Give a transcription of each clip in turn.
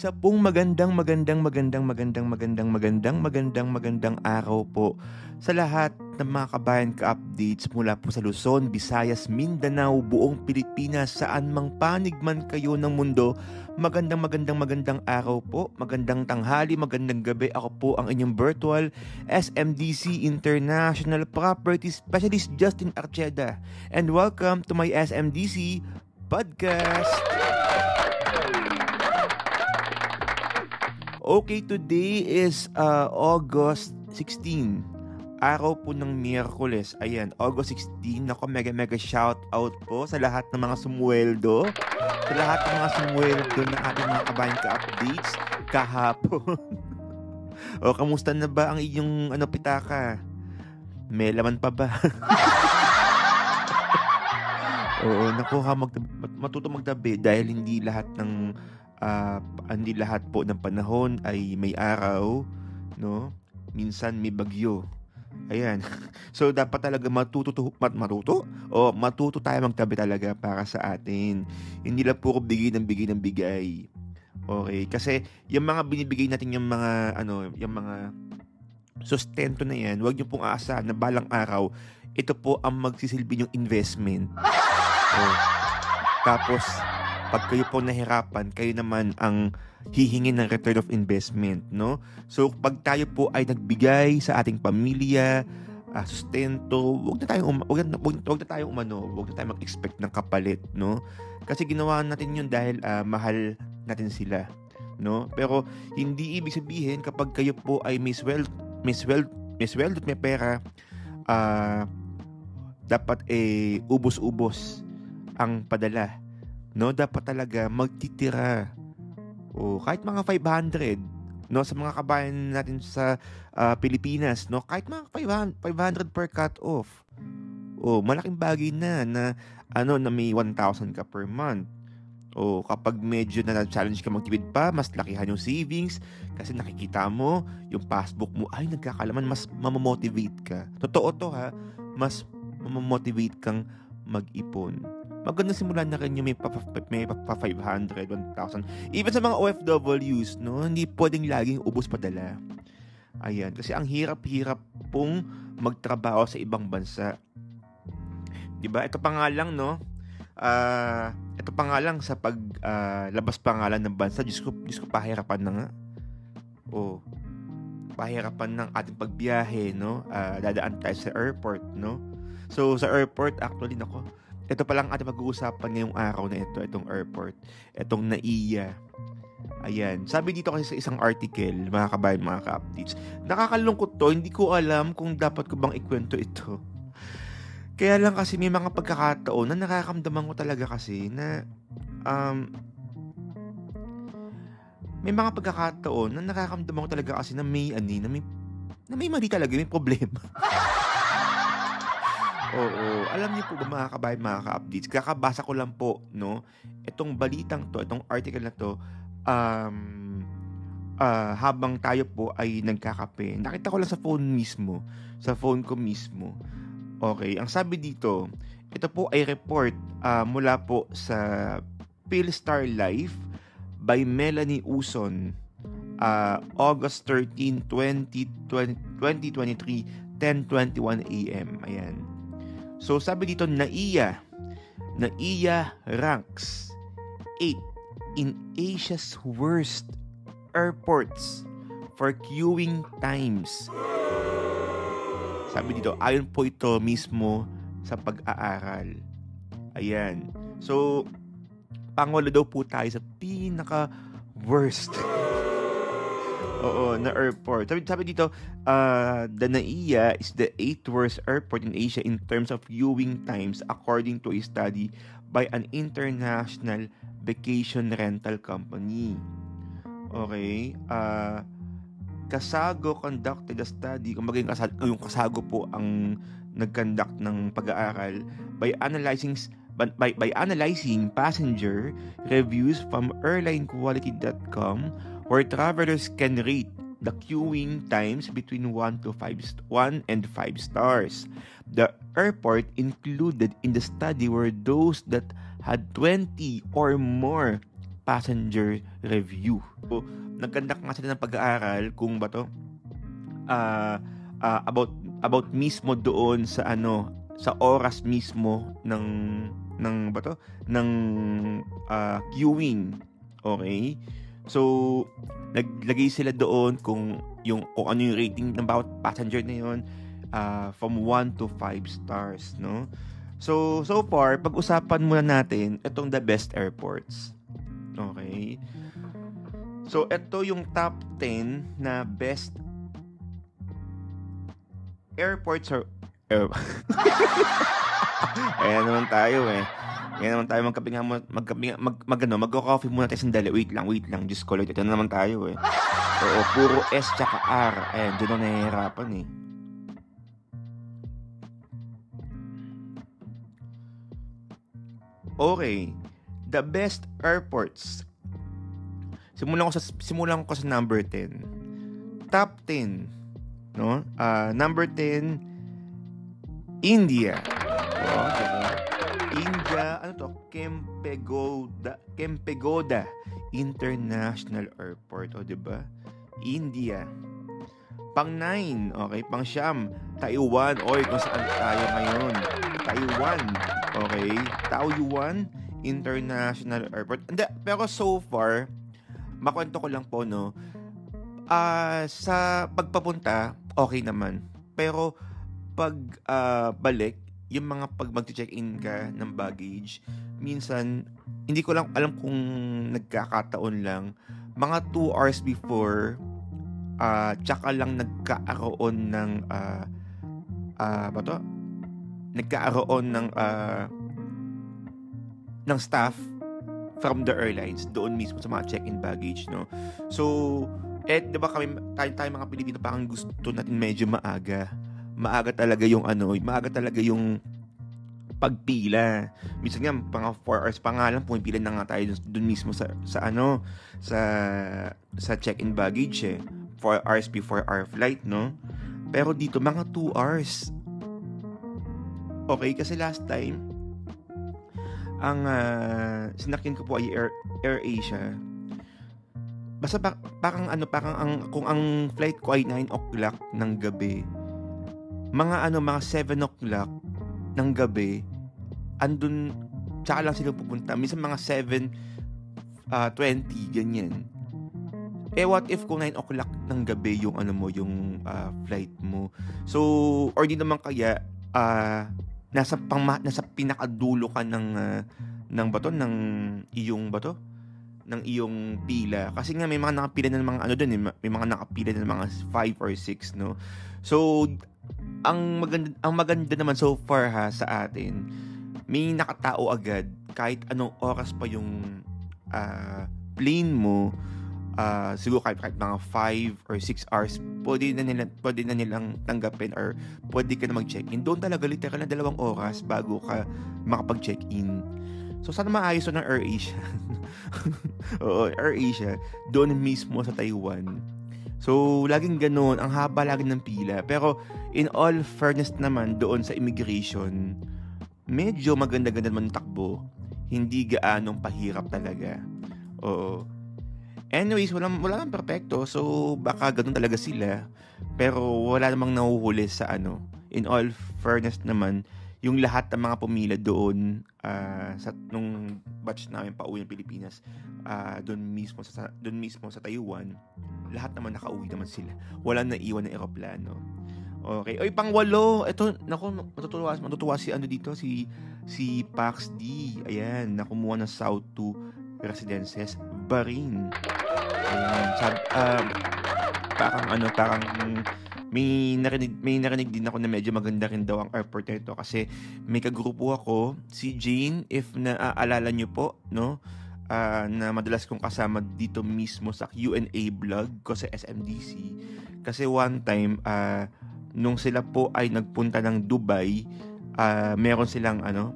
Isa pong magandang araw po sa lahat ng mga kabayan ka-updates mula po sa Luzon, Visayas, Mindanao, buong Pilipinas, saan mang panig man kayo ng mundo. Magandang araw po, magandang tanghali, magandang gabi. Ako po ang inyong virtual SMDC International Property Specialist Justin Archeda. And welcome to my SMDC podcast. Okay, today is August 16. Araw po ng Miyerkules. Ayan, August 16. Ako, mega shout out po sa lahat ng mga sumweldo. Sa lahat ng mga sumweldo ng ating mga kabayan ka-updates kahapon. O, kamusta na ba ang iyong pitaka? May laman pa ba? Oo, naku, matuto magtabi dahil hindi lahat po ng panahon ay may araw, no? Minsan may bagyo. Ayan. So dapat talaga matuto tayo magtabi talaga para sa atin. Hindi lang puro bigay ng bigay. Okay, kasi yung mga binibigay natin, yung mga sustento na yan, huwag niyo pong aasahan na balang araw ito po ang magsisilbi yung investment. Tapos pag kayo po nahirapan, kayo naman ang hihingin ng return of investment, no? So, pag tayo po ay nagbigay sa ating pamilya, sustento, wag na tayong mag-expect ng kapalit, no? Kasi ginawa natin yun dahil mahal natin sila, no? Pero hindi ibig sabihin kapag kayo po ay may sweldo at may pera, dapat ubos-ubos ang padala. No, dapat talaga magtitira. Kahit mga 500, no, sa mga kabayan natin sa Pilipinas, no, kahit mga 500 per cut off. Malaking bagay na may 1,000 ka per month. Kapag medyo na-challenge ka magtipid pa, mas lakihan yung savings kasi nakikita mo yung passbook mo ay nagkakalaman, mas mamomotivate ka. Totoo to ha, mas mamomotivate kang mag-ipon. Maganda simulan na rin yung may pa 500, 1,000. Even sa mga OFWs, no, hindi pwedeng laging ubos padala. Ayan, kasi ang hirap-hirap pong magtrabaho sa ibang bansa. 'Di ba? Ito pa nga lang, no. Ito pa nga lang sa labas pangalan ng bansa, Diyos ko pahirapan na nga. Pahirapan ng ating pagbiyahe, no. Dadaan tayo sa airport, no. So sa airport, actually, nako, ito pa lang ating mag-uusapan ngayong araw na ito, itong airport, itong NAIA. Ayan, sabi dito kasi sa isang article, mga kabayan, mga ka-updates, nakakalungkot to, hindi ko alam kung dapat ko bang ikwento ito. Kaya lang kasi may mga pagkakataon na nakakamdaman ko talaga kasi na may mga pagkakataon na nakakamdaman ko talaga kasi na may mali talaga, may problema. Alam niyo po ba, mga kabayan, mga ka-updates, kakabasa ko lang po, no, itong balitang to, itong article na to, habang tayo po ay nagkakape. Nakita ko lang sa phone ko mismo. Okay, ang sabi dito, ito po ay report mula po sa Philstar Life by Melanie Uson, August 13, 2023, 10:21 AM. Ayan. So sabi dito, NAIA ranks 8 in Asia's worst airports for queuing times. Sabi dito, ayon po ito mismo sa pag-aaral. Ayan. So, pangulo daw po tayo sa pinaka-worst na airport. Sabi dito, the NAIA is the 8th worst airport in Asia in terms of viewing times according to a study by an international vacation rental company. Okay? Kasago conducted a study, kung maging yung Kasago po ang nag-conduct ng pag-aaral by analyzing passenger reviews from airlinequality.com, where travelers can rate the queuing times between 1 and 5 stars. The airport included in the study were those that had 20 or more passenger review. So, nagkandak nga sila ng pag-aaral kung ba to about mismo doon sa sa oras mismo ng queuing. Okay? So, naglagay sila doon kung ano yung rating ng bawat passenger na yun, from 1 to 5 stars, no? So far, pag-usapan muna natin itong the best airports. Okay? So, ito yung top 10 na best airports or ayan naman tayo Ayan naman tayo mag-coffee muna tayo sandali. Wait lang. Diyos ko, ito na naman tayo Oo, puro S tsaka R. Ayan, dyan na nahihirapan Okay. The best airports. Simulan ko sa number 10. Top 10. No? Number 10, India. Diba? India, Kempegoda International Airport, diba? India. Pang 9, okay, pang 9, Taiwan. Kung saan tayo ngayon? Taiwan. Okay, Taiwan International Airport. Pero so far, makwento ko lang po, no, sa pagpapunta, okay naman. Pero pag balik, yung mga pag mag-check-in ka ng baggage, minsan, hindi ko lang alam kung nagkakataon lang, mga 2 hours before, tsaka lang nagkaaroon ng, ng staff from the airlines doon mismo sa mga check-in baggage, no? So, di ba tayo mga Pilipino parang gusto natin medyo maaga talaga yung pagpila. Minsan nga mga 4 hours pa nga lang pumipila na nga tayo dun mismo sa check-in baggage 4 hours before our flight, no? Pero dito mga 2 hours. Okay, kasi last time ang sinakyan ko po ay AirAsia. Basta parang kung ang flight ko ay 9 o'clock ng gabi, mga 7 o'clock ng gabi, andun, tsaka lang sila pupunta. Minsan mga 7:20, ganyan. What if kung 9 o'clock ng gabi yung flight mo? So, or di naman kaya, nasa pinakadulo ka ng iyong pila. Kasi nga may mga nakapila ng mga may mga nakapila ng mga 5 or 6, no? So, ang maganda naman so far sa atin, may nakatao agad kahit anong oras pa yung plane mo. Siguro kahit mga 5 or 6 hours pwede na nilang tanggapin or pwede ka na mag-check-in. Doon talaga literal na 2 oras bago ka makapag-check-in. So sana maayos ng AirAsia. Oo, AirAsia doon mismo sa Taiwan. So laging ganoon, ang haba lagi ng pila. Pero in all fairness naman doon sa immigration, medyo maganda-ganda naman takbo. Hindi gaanong pahirap talaga. Oo. Anyways, wala nang perfecto. So, baka ganun talaga sila. Pero wala namang nahuhuli sa In all fairness naman, yung lahat ng mga pumila doon nung batch namin pauwi ng Pilipinas, doon mismo sa Taiwan, lahat naman nakauwi naman sila. Wala na iwan ng eroplano. Okay. Oy, pang-8. Ito, matutuwa si dito, si Pax D. Ayan, nakumuha ng South 2 Residences, Bahrain. Ayan, parang may narinig din ako na medyo maganda rin daw ang airport nito kasi may kagrupo ako, si Jane, if naaalala nyo po, no? Na madalas kong kasama dito mismo sa Q&A vlog ko sa SMDC. Kasi one time, nung sila po ay nagpunta ng Dubai, meron silang ang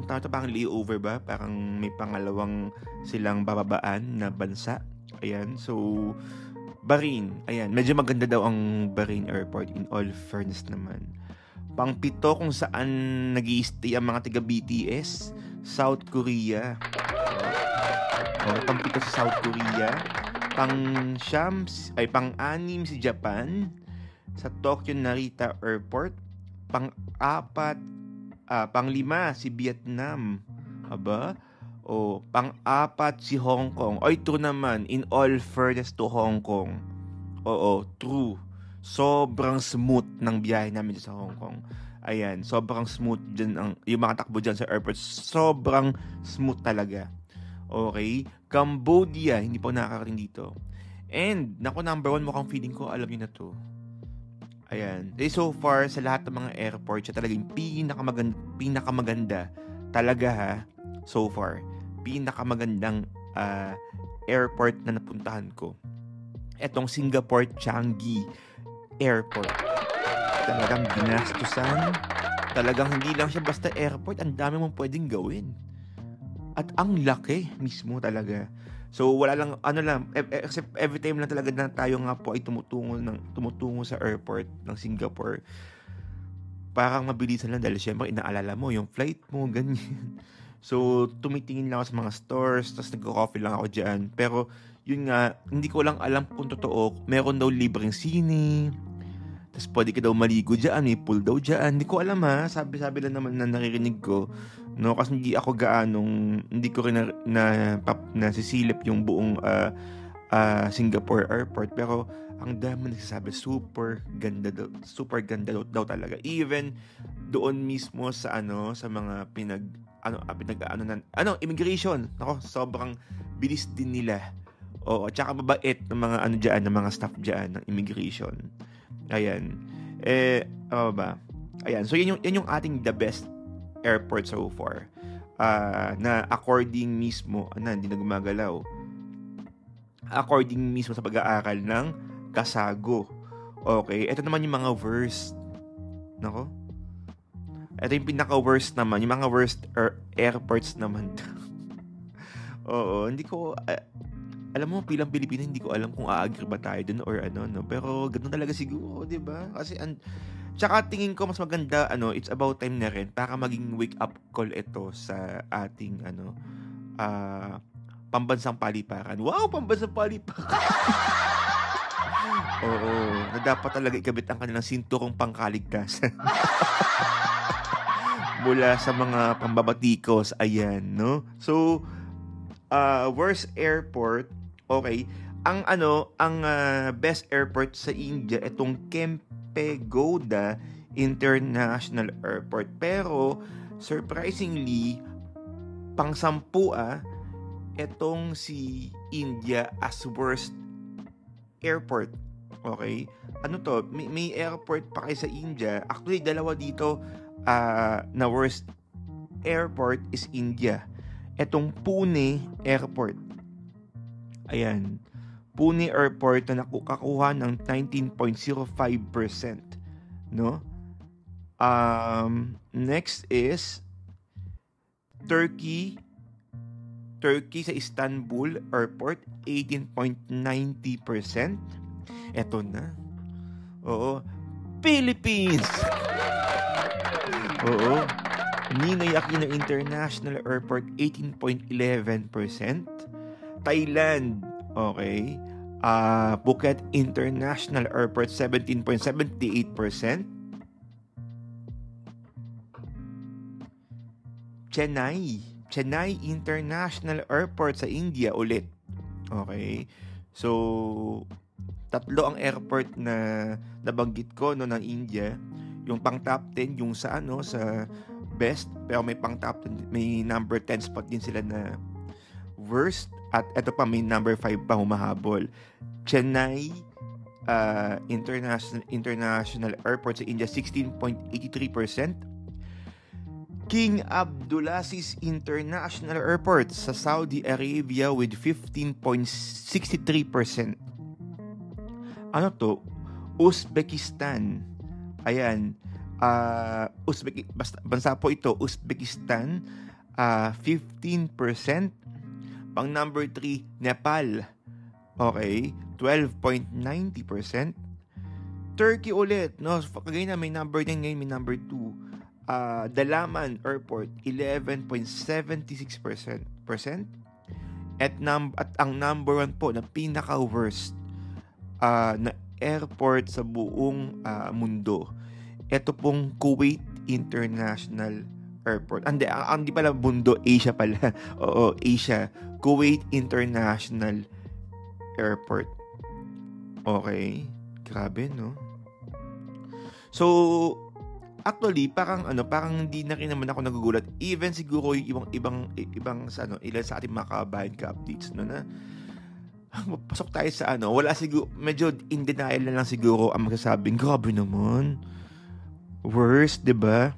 tawag ito, parang layover ba? Parang may pangalawang silang bababaan na bansa. Ayan, so Bahrain. Ayan, medyo maganda daw ang Bahrain Airport in all fairness naman. Pang-7 kung saan nag-i-stay ang mga taga BTS, South Korea. Pang-7 si South Korea. Pang-6 si Japan sa Tokyo Narita Airport. Pang-5 si Vietnam. Aba? Pang-4 si Hong Kong. True naman. In all fairness to Hong Kong. True. Sobrang smooth ng biyahe namin sa Hong Kong. Ayan, sobrang smooth dyan. Yung mga takbo dyan sa airport, sobrang smooth talaga. Okay? Cambodia, hindi pa nakakarating dito. And, number 1, mukhang feeling ko, alam niyo na to. Ayan. So far, sa lahat ng mga airport, siya talaga yung pinakamaganda. Talaga ha, so far. Pinakamagandang airport na napuntahan ko. Etong Singapore Changi Airport. Talagang ginastusan. Talagang hindi lang siya basta airport. Ang dami mong pwedeng gawin. At ang laki mismo talaga. So wala lang, except every time lang talaga na tayo nga po ay tumutungo sa airport ng Singapore. Parang mabilisan lang dahil syempre inaalala mo yung flight mo, ganyan. So tumitingin lang ako sa mga stores, tapos nagko-coffee lang ako dyan. Pero yun nga, hindi ko lang alam kung totoo. Meron daw libreng sine. Tapos pwede ka daw maligo dyan, may pool daw dyan. Hindi ko alam ha, sabi-sabi lang naman na naririnig ko. No, kasi hindi ko rin nasisilip yung buong Singapore Airport. Pero ang dami nagsasabi, super ganda daw talaga. Even doon mismo sa mga immigration. Nako, sobrang bilis din nila. At saka mabait ng mga ng mga staff diyan ng immigration. Ayan. Ayan. So yan yung ating the best airport so far. Na according mismo, hindi na gumagalaw. According mismo sa pag-aaral ng Kasago. Okay, ito naman yung mga worst. Nako. Ito yung pinaka-worst naman, yung mga worst airports naman. Hindi ko alam mo, bilang Pilipino, hindi ko alam kung a-agree ba tayo dun or no? Pero ganoon talaga siguro, di ba? Kasi, tsaka tingin ko mas maganda, it's about time na rin para maging wake-up call ito sa ating, pambansang paliparan. Wow, pambansang paliparan! Na dapat talaga ikabit ang kanilang sinturong pangkaligtasan. Mula sa mga pambabatikos, ayan, no? So, worst airport, okay. Ang best airport sa India, itong Kempegowda International Airport. Pero surprisingly, pang-10 itong si India as worst airport. Okay? May airport pa kayo sa India. Actually, 2 dito na worst airport is India. Etong Pune Airport. Ayan. Pune Airport na nakukuha ng 19.05%. No? Next is Turkey sa Istanbul Airport, 18.90%. Eto na. Philippines! Ninoy Aquino International Airport, 18.11%. Thailand, okay. Phuket International Airport, 17.78%. Chennai International Airport sa India ulit. Okay. So, 3 ang airport na nabanggit ko ng India. Yung pang top 10 yung sa best, pero may pang top 10, may number 10 spot din sila na worst, at ito pa may number 5 pa humahabol. Chennai International Airport sa India, 16.83%. King Abdulaziz International Airport sa Saudi Arabia with 15.63%. Uzbekistan. Ayan. Bansa po ito, Uzbekistan, 15%. Pang number 3, Nepal. Okay, 12.90%. Turkey ulit, no? Kagaya na may number 10 ngayon, may number 2. Dalaman Airport, 11.76%. At ang number 1 po na pinaka-worst na airport sa buong mundo, ito pong Kuwait International Airport. Hindi pala mundo, Asia pala. Oo, Asia. Kuwait International Airport. Okay. Grabe, no? So, actually, parang hindi na rin naman ako nagugulat. Even siguro yung ibang sa ilan sa ating mga kabayan ka-updates, no, na pasok tayo sa wala siguro, medyo in denial na lang siguro ang magsasabing, grabe naman. Worst, 'di ba?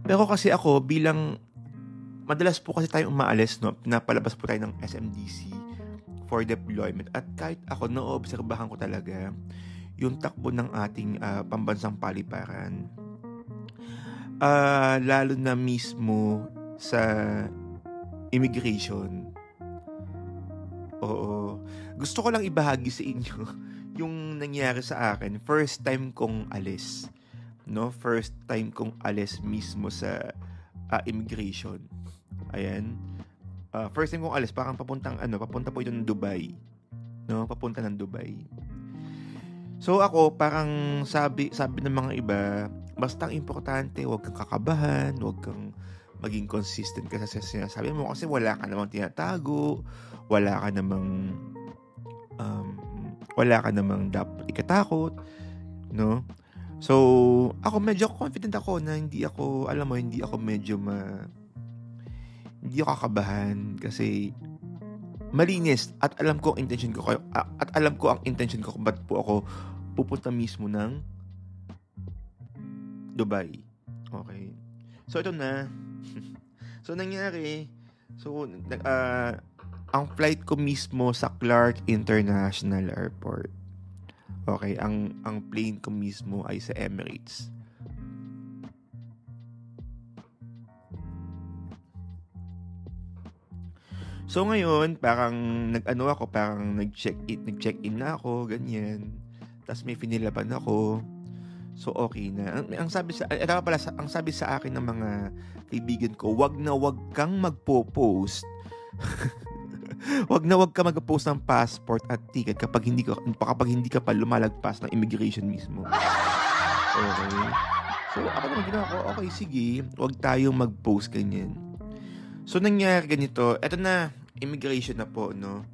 Pero kasi ako bilang madalas po kasi tayong umaalis, no, napalabas po tayo ng SMDC for deployment, at kahit ako naoobserbahan ko talaga yung takbo ng ating pambansang paliparan, lalo na mismo sa immigration. Oo, gusto ko lang ibahagi sa inyo yung nangyari sa akin first time kong alis, no, first time kong alis mismo sa immigration. Ayan. First time kong alis, parang papunta po ito ng Dubai. No, papunta ng Dubai. So ako, parang sabi ng mga iba, basta ang importante, huwag kang kakabahan, huwag kang maging consistent ka sa sinasabi mo kasi wala ka namang tinatago, wala ka namang dapat ikatakot, no? So, ako medyo confident ako na hindi ako kakabahan kasi malinis at alam ko ang intention ko kung ba't po ako pupunta mismo ng Dubai. Okay. So ito na. So nangyari. So ang flight ko mismo sa Clark International Airport. Okay, ang plane ko mismo ay sa Emirates. So ngayon, parang nag-check-in na ako, ganyan. Tapos may finilaban ako. So okay na. Ang sabi sa akin ng mga kaibigan ko, wag kang magpo-post. Wag kang mag-post ng passport at ticket kapag hindi ka pa lumalagpas ng immigration mismo. Okay. So ako naman ginawa ko, okay, sige, wag tayong mag-post ganyan. So nangyari ganito, eto na, immigration na po, no.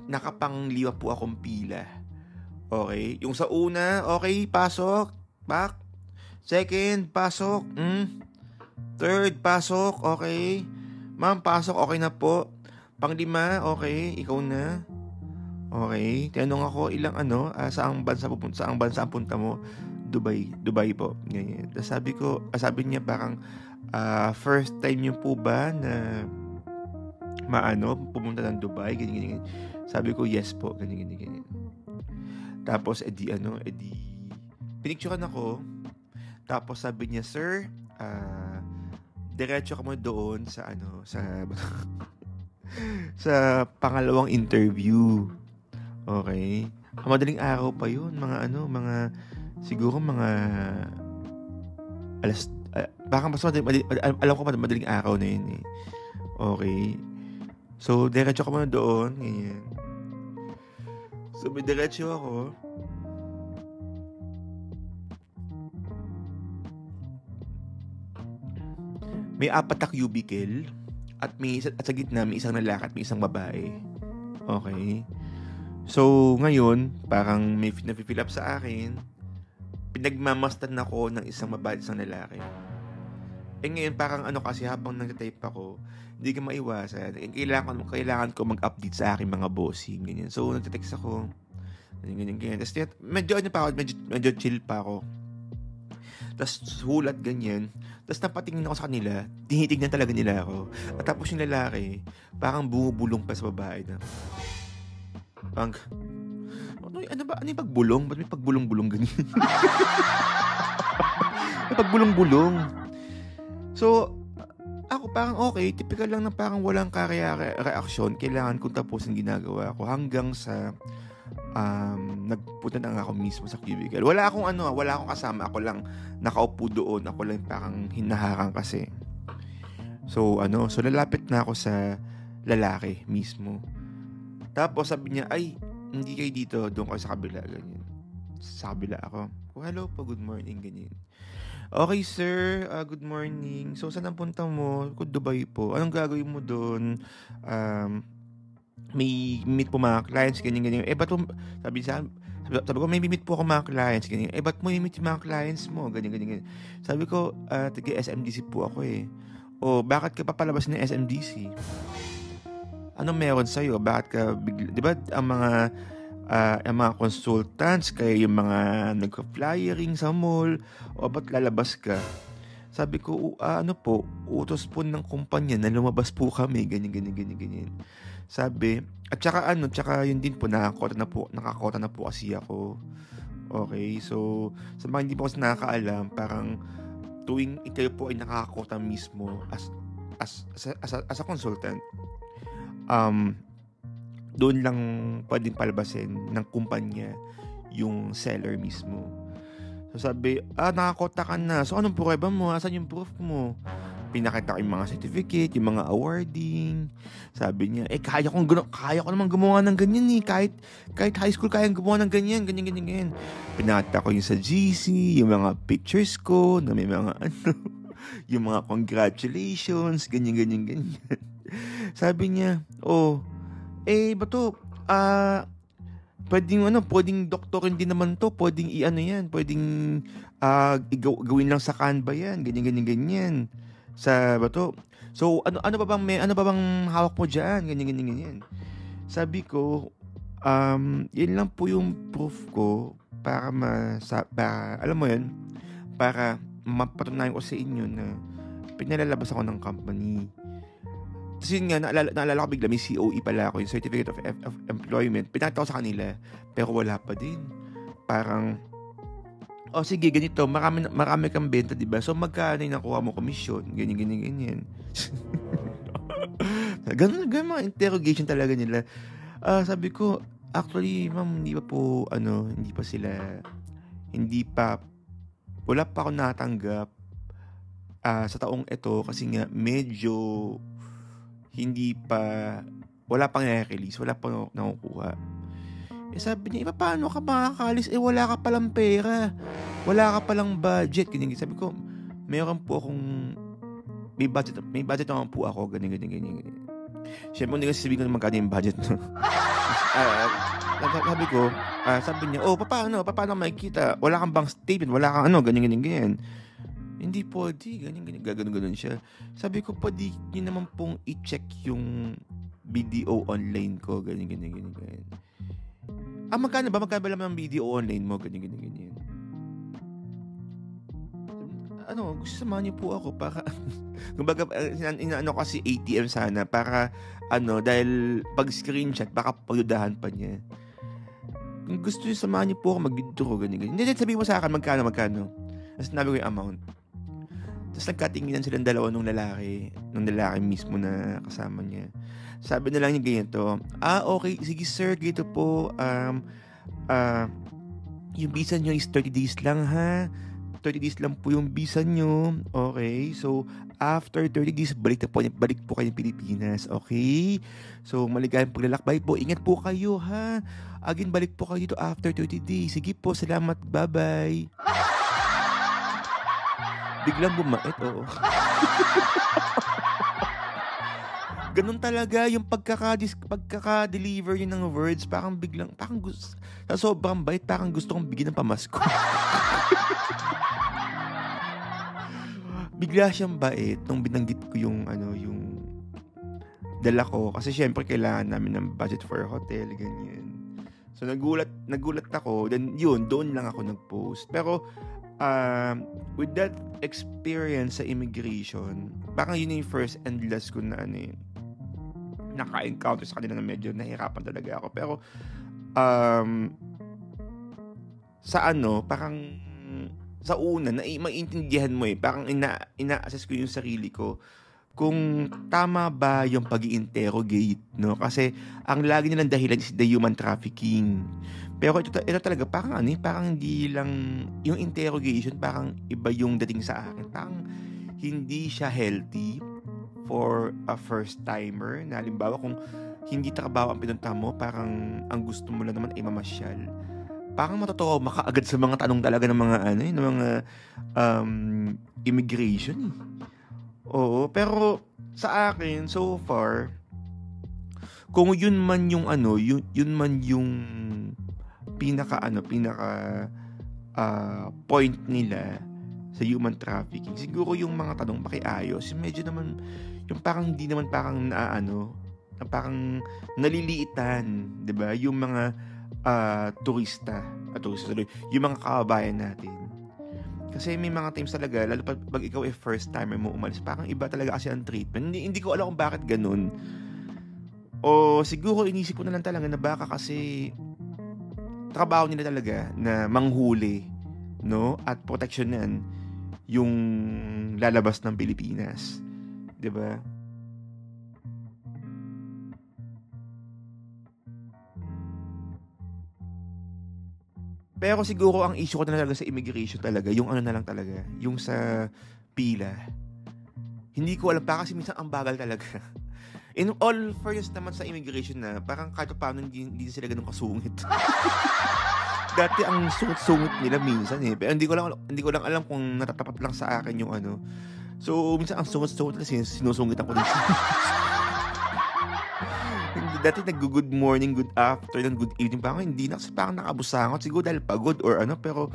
Nakapangliwa po akong pila. Okay, yung sa una, okay, pasok, back. Second, pasok. Third, pasok, okay. Ma'am, pasok, okay na po. Panglima, okay, ikaw na. Okay, tinanong ako ilang saang bansa ang punta mo? Dubai po. Ganyan. Tapos sabi niya parang first time niyo po ba na pumunta ng Dubai? Ganyan. Sabi ko, yes po, ganyan. Tapos pinicturean ako. Tapos sabi niya, sir, diretso ka mo doon sa sa pangalawang interview. Okay? Madaling araw pa yun, siguro mga alas, baka mas alam ko madaling araw na yun eh. Okay? So, diretso ka muna doon, ganyan. So, may diretso ako. May 4 na cubicle at sa gitna may isang lalaki at may isang babae. Okay? So, ngayon, parang may na-fill up sa akin. Pinagmamastan ako ng isang babae at isang lalaki. Ngayon, parang kasi habang nag-type ako, hindi ka maiwasan. Kailangan ko mag-update sa aking mga bossing. Ganyan. So, nagte-text ako. Ganyan. Tapos, medyo chill pa ako. Tapos, hulat ganyan. Tapos, napatingin ako sa kanila. Tinitignan talaga nila ako. At tapos yung lalaki, parang bumubulong pa sa babae na. Ano yung pagbulong? Ba't may pagbulong-bulong ganyan? May pagbulong-bulong. So, ako parang okay, typical lang na parang walang reaksyon. Kailangan kong tapusin ginagawa ko hanggang sa nagpunta na nga ako mismo sa cubicle. Wala akong kasama. Ako lang nakaupo doon. Ako lang parang hinaharang kasi. So lalapit na ako sa lalaki mismo. Tapos sabi niya, ay, hindi kayo dito, doon kayo sa kabila, ganyan. Sa kabila ako. Oh, hello po, good morning, ganyan. Okay, sir, good morning. So, saan ang punta mo? Dubai po. Anong gagawin mo doon? May meet po mga clients, ganyan. Ba't sabi ko, may meet po ako mga clients, ganyan. Ba't mo i-meet yung mga clients mo? Ganyan. Sabi ko, taga SMDC po ako eh. Bakit ka papalabas ng SMDC? Ano meron sa'yo? Bakit ka bigla? Di ba ang mga consultants, kaya yung mga nagka-flyering sa mall, ba't lalabas ka? Sabi ko, utos po ng kumpanya na lumabas po kami, ganyan. Sabi, at saka yun din po, nakakota na po kasi ako. Okay, so, sa mga hindi po kasi nakakaalam, parang, tuwing kayo po ay nakakota mismo as a consultant, doon lang pwedeng palabasin ng kumpanya yung seller mismo. So sabi, nakakota ka na. So anong prueba mo? Asan yung proof mo? Pinakita ko yung mga certificate, yung mga awarding. Sabi niya, kaya ko naman gumawa ng ganyan eh. Kahit high school kayang gumawa ng ganyan. Pinakita ko yung sa GC, yung mga pictures ko, na may mga yung mga congratulations, ganyan. Sabi niya, bato, pwedeng doktorin din naman to, pwedeng pwedeng gawin lang sa Canva yan, ganyan. Sa bato. So, ano ba bang hawak mo diyan? Ganyan. Sabi ko, yun lang po yung proof ko para alam mo yun, para mapatunayan ko sa inyo na pinalalabas ako ng company. Tapos yun nga, naalala ko bigla, may COE pala ako, yung Certificate of Employment. Pinakita ko sa kanila, pero wala pa din. Parang, sige, ganito, marami kang benta, diba? So, magkano yung nakuha mo komisyon? Ganyan. Ganun mga interrogation talaga nila. Sabi ko, actually, ma'am, wala pa ako natanggap sa taong ito kasi nga medyo wala pang nare-release, wala pang nakukuha. Sabi niya, paano ka makakalis? Wala ka palang pera. Wala ka palang budget. Ganyan. Sabi ko, may budget naman po ako. Ganyan. Siyempre, hindi kasi sabihin ko na magkano yung budget. Sabi niya, paano makikita? Wala kang bank statement, wala kang ganyan. Hindi pwede, ganyan. Gaganon siya. Sabi ko, pwede niyo naman pong i-check yung video online ko. Ganyan. Magkano ba lang ng video online mo? Ganyan. Gusto samahan niyo po ako para kumbaga kasi ATM sana para dahil pag screenshot baka pagdudahan pa niya. Kung gusto niyo samahan niyo po ako mag-withdraw ganyan. Hindi, sabihin mo sa akin magkano. Tapos sinabi ko yung amount. Tapos nagkatinginan silang dalawa nung lalaki mismo na kasama niya. Sabi na lang niya ganito, okay, sige sir, ganito po, yung visa nyo is 30 days lang ha. 30 days lang po yung visa nyo. Okay, so after 30 days, balik po kayo ng Pilipinas. Okay, so maligayang paglalakbay po. Ingat po kayo ha. Again, balik po kayo dito after 30 days. Sige po, salamat, bye-bye. Biglang bumait, oo. Ganun talaga yung pagkaka-deliver yun ng words, parang sa sobrang bait, parang gusto kong bigyan ng pamasko. Bigla siyang bait nung binanggit ko yung dala ko, kasi syempre kailangan namin ng budget for a hotel, ganyan. So nagulat ako, then doon lang ako nag-post. Pero with that experience sa immigration, parang yun yung first and last ko na naka-encounter sa kanila na medyo nahirapan talaga ako. Pero parang sa una, maiintindihan mo parang ina-assess ko yung sarili ko kung tama ba yung pag-i-interrogate, no? Kasi ang lagi nilang dahilan is the human trafficking. Pero ito talaga, parang ano parang hindi lang, yung interrogation, parang iba yung dating sa akin. Parang hindi siya healthy for a first timer. Na halimbawa, kung hindi trabaho ang pinunta mo, parang ang gusto mo lang naman ay mamasyal. Parang matutuwa makaagad sa mga tanong talaga ng mga ng mga um, immigration. Oo, pero sa akin so far, kung yun man yung yun man yung pinaka point nila sa human trafficking, siguro yung mga tanong makiayos, medyo naman yung parang hindi naman parang na parang naliliitan, 'di ba? Yung mga turista, yung mga kababayan natin. Kasi may mga times talaga, lalo pag ikaw ay first timer mo umalis, parang iba talaga kasi ang treatment. Hindi ko alam kung bakit ganun. O siguro inisip ko na lang talaga na baka kasi trabaho nila talaga na manghuli, no? At proteksyonan yung lalabas ng Pilipinas. 'Di ba? Pero siguro ang issue ko na talaga sa immigration talaga, yung na lang talaga, yung sa pila. Hindi ko alam pa kasi minsan ang bagal talaga. In all fairness naman sa immigration na, parang kahit paano hindi sila ganun kasungit. Dati ang sungit-sungit nila minsan pero hindi ko lang alam kung natatapat lang sa akin yung So minsan ang sungit-sungit kasi sinusungitan ko din. Dati nag-good morning, good afternoon, good evening pa ako. Hindi na kasi parang nakabusangot. Siguro dahil pagod or pero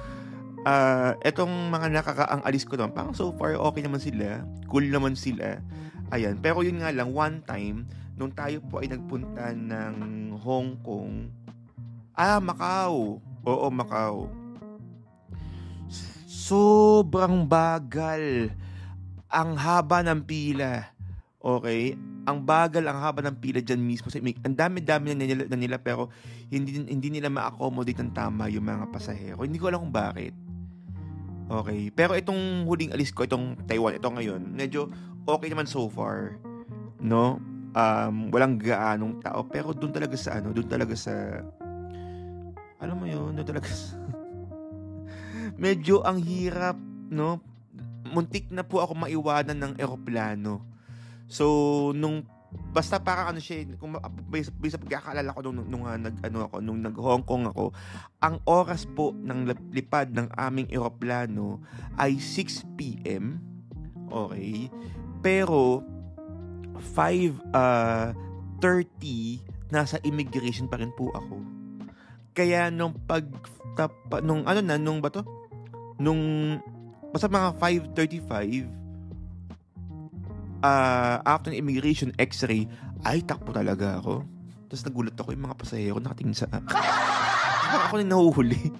etong mga ang alis ko naman, parang so far okay naman sila. Cool naman sila. Ayan. Pero yun nga lang, one time, nung tayo po ay nagpunta ng Hong Kong, Macau. Oo, Macau. Sobrang bagal. Ang haba ng pila. Okay? Ang bagal, ang haba ng pila dyan mismo. Ang dami-dami na nila pero hindi nila ma-accommodate ng tama yung mga pasahero. Hindi ko alam kung bakit. Okay. Pero itong huling alis ko, itong Taiwan, ito ngayon, medyo okay naman so far. No? Walang gaanong tao. Pero doon talaga sa alam mo yun, doon talaga sa medyo ang hirap, no? Muntik na po ako maiwanan ng eroplano. So, basta parang siya, kung based sa pagkakaalala ko nung nag-Hong Kong ako, ang oras po ng lipad ng aming eroplano ay 6 p.m. Okay? Pero 5:30 nasa immigration pa rin po ako. Kaya nung basta mga 5:35 after ng immigration x-ray, ay takbo talaga ako. Tapos nagulat ako, yung mga pasahero nakatingin sa parang ako na nahuhuli.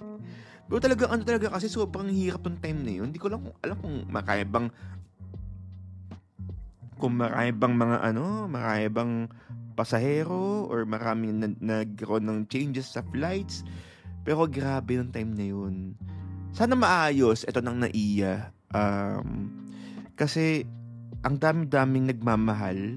Pero talaga kasi sobrang hirap ng time na yun. Hindi ko lang alam kung marami bang pasahero or maraming nagkaroon ng changes sa flights. Pero grabe yung time na yun. Sana maayos ito ng NAIA. Kasi ang dami-daming nagmamahal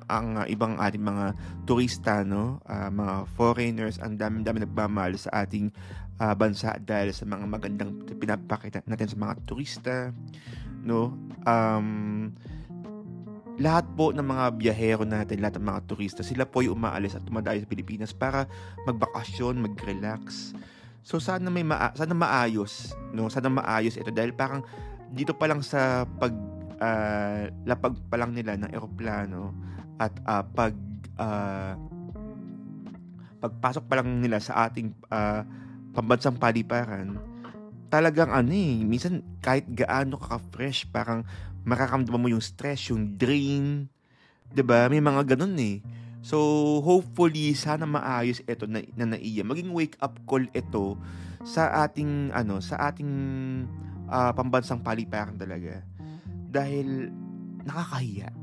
ang ibang ating mga turista, no? Mga foreigners, ang dami-daming nagmamahal sa ating bansa dahil sa mga magandang pinapakita natin sa mga turista, no? Lahat po ng mga biyahero natin, lahat ng mga turista, sila po yung umaalis at dumadayo sa Pilipinas para magbakasyon, mag-relax. So sana maayos, no? Sana maayos ito dahil parang dito pa lang sa lapag pa lang nila ng eroplano at pagpasok pa lang nila sa ating pambansang paliparan, talagang minsan kahit gaano ka-fresh, parang makakamdaman mo yung stress, yung drain, 'di ba? May mga ganun So hopefully sana maayos ito na NAIA. Maging wake up call ito sa ating pambansang paliparan talaga. Dahil nakakahiya.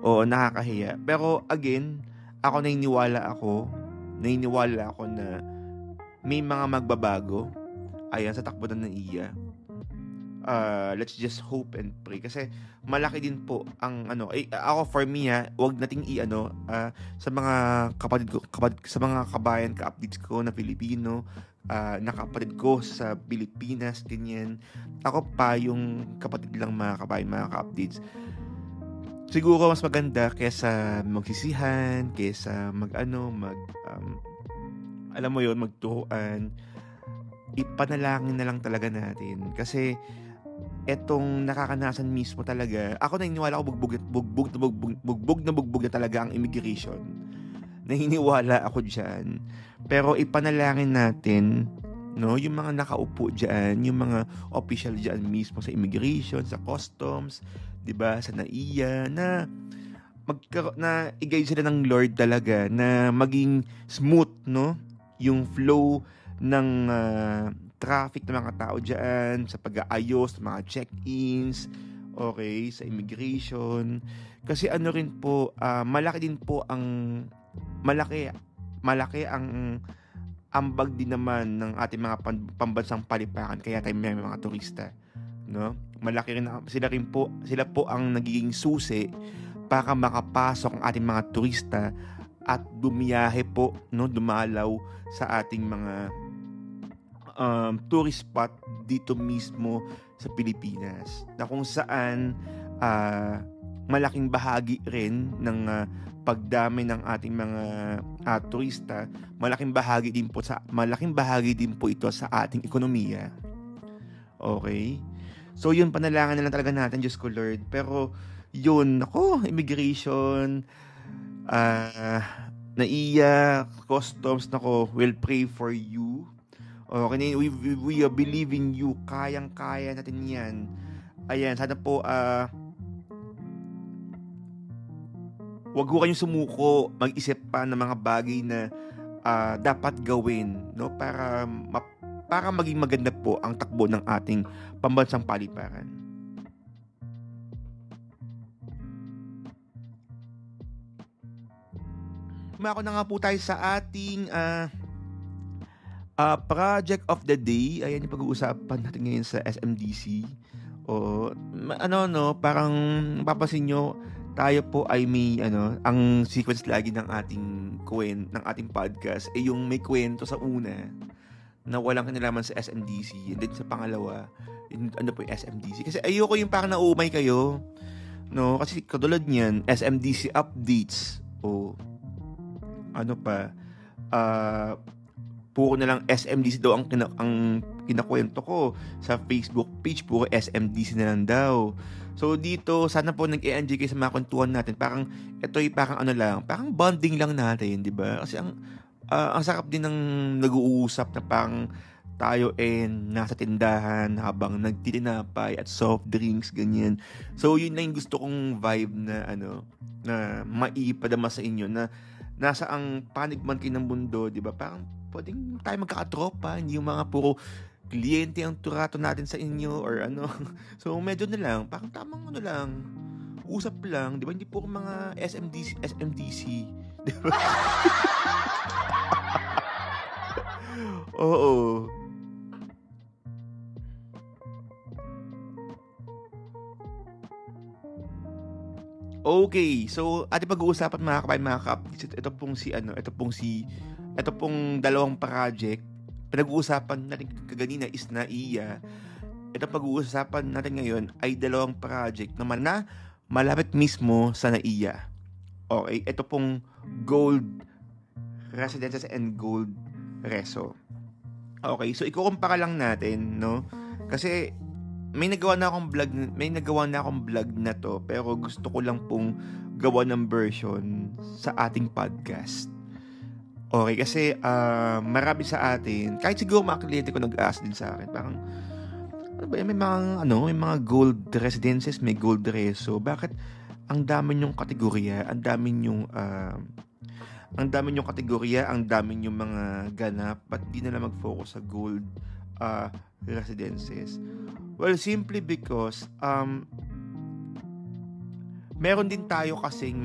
Oo, nakakahiya. Pero again, naniniwala ako na may mga magbabago ayan sa takbo ng NAIA. let's just hope and pray kasi malaki din po ang ako for me wag nating sa mga sa mga kabayan ka-updates ko na Pilipino, na kapatid ko sa Pilipinas, ganyan. Ako pa yung kapatid lang mga kabayan, mga ka-updates. Siguro mas maganda kaysa magsisihan, kaysa alam mo yon, magturuan, ipanalangin na lang talaga natin. Kasi etong nakakanasan mismo talaga, ako naniniwala ko bugbog na talaga ang immigration. Naniniwala ako dyan. Pero ipanalangin natin, no, yung mga nakaupo dyan, yung mga official dyan mismo sa immigration, sa customs, 'di ba, sa NAIA, na i-guide sila ng Lord talaga na maging smooth, no, yung flow ng traffic ng mga tao dyan, sa pag-aayos ng mga check-ins, okay, sa immigration. Kasi rin po, malaki ang ambag din naman ng ating mga pambansang paliparan, kaya tayo may mga turista, no? Malaki rin sila po ang nagiging susi para makapasok ang ating mga turista at dumiyahe po, no, dumalaw sa ating mga tourist spot dito mismo sa Pilipinas, na kung saan malaking bahagi rin ng pagdami ng ating mga turista, malaking bahagi din po ito sa ating ekonomiya. Okay? So yun, panalangin na lang talaga natin, Diyos ko Lord. Pero yun, immigration, NAIA, customs, we'll pray for you. Okay, we are believing you. Kayang-kaya natin yan. Ayan, sana po wag ko kayong sumuko, mag-isip pa ng mga bagay na dapat gawin, no, para maging maganda po ang takbo ng ating pambansang paliparan. Kumako na nga po tayo sa ating project of the day. Ayan yung pag-uusapan natin ngayon sa SMDC. Parang mapapansin nyo, tayo po ay may ang sequence lagi ng ating podcast ay yung may kwento sa una na walang kinalaman sa SMDC, and then sa pangalawa yung yung SMDC, kasi ayoko yung parang naumay kayo, no, kasi katulad niyan SMDC updates puro na lang SMDC daw ang kinakwento ko sa Facebook page, puro SMDC na lang daw. So dito, sana po nag-e-enjoy kayo sa mga kwentuhan natin. Parang ito ay parang parang bonding lang natin, 'di ba? Kasi ang sarap din ng nag-uusap na parang tayo nasa tindahan habang nagtitinapay at soft drinks, ganyan. So yun na yung gusto kong vibe na na maipadama sa inyo, na nasa ang panig man kayo ng mundo, 'di ba? Parang pwedeng tayo magkakatropa, hindi yung mga puro kliyente ang turato natin sa inyo or So medyo na lang, parang tamang usap lang, 'di ba? Hindi puro mga SMDC, 'di ba? Oo. Okay, so ating pag-uusapan mga kabayan, mga ka-updates, ito pong dalawang project. Pinag-uusapan natin kaganina is NAIA. Ito pag-uusapan natin ngayon ay dalawang project naman na malapit mismo sa NAIA. Okay, ito pong Gold Residences and Gold Reso. Okay, so ikukumpara lang natin, no? Kasi may nagawa na akong vlog na to, pero gusto ko lang pong gawa ng version sa ating podcast. Okay, kasi marami sa atin, kahit siguro mga kliyente ko nag-ask din sa akin, parang may mga gold residences, may gold reso, bakit ang dami nyong kategorya, ang dami nyong kategorya, ang dami nyong mga ganap, ba't di na lang mag-focus sa gold residences? Well, simply because meron din tayo kasing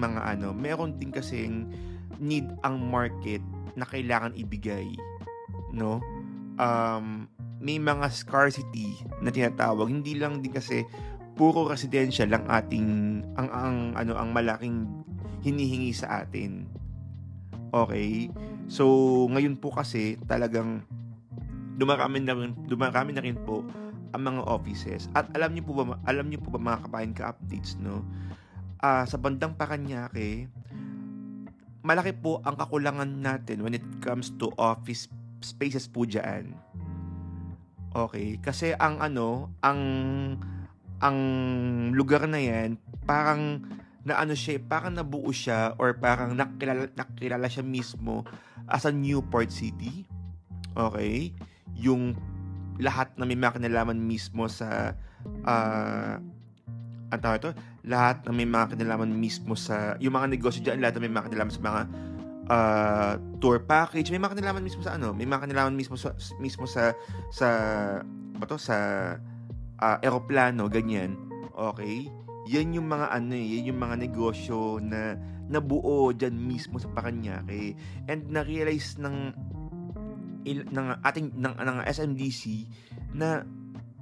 meron din kasing need ang market na kailangan ibigay, no? may mga scarcity na tinatawag. Hindi lang din kasi puro residential lang ang malaking hinihingi sa atin. Okay? So, ngayon po kasi talagang dumarami na rin po ang mga offices. At alam niyo po ba mga kabayan ka-updates, no? Sa bandang Parañaque, malaki po ang kakulangan natin when it comes to office spaces po diyan. Okay, kasi ang lugar na 'yan, parang parang nabuo siya or parang nakilala siya mismo as a new port city. Okay? Yung lahat na may kinalaman mismo sa lahat na may kinalaman mismo sa yung mga negosyo diyan, lahat na may kinalaman sa mga tour package, may kinalaman mismo sa may kinalaman mismo sa eroplano, ganyan. Okay? Yan yung mga yan yung mga negosyo na nabuo diyan mismo sa Parañaque, and na-realize ng SMDC na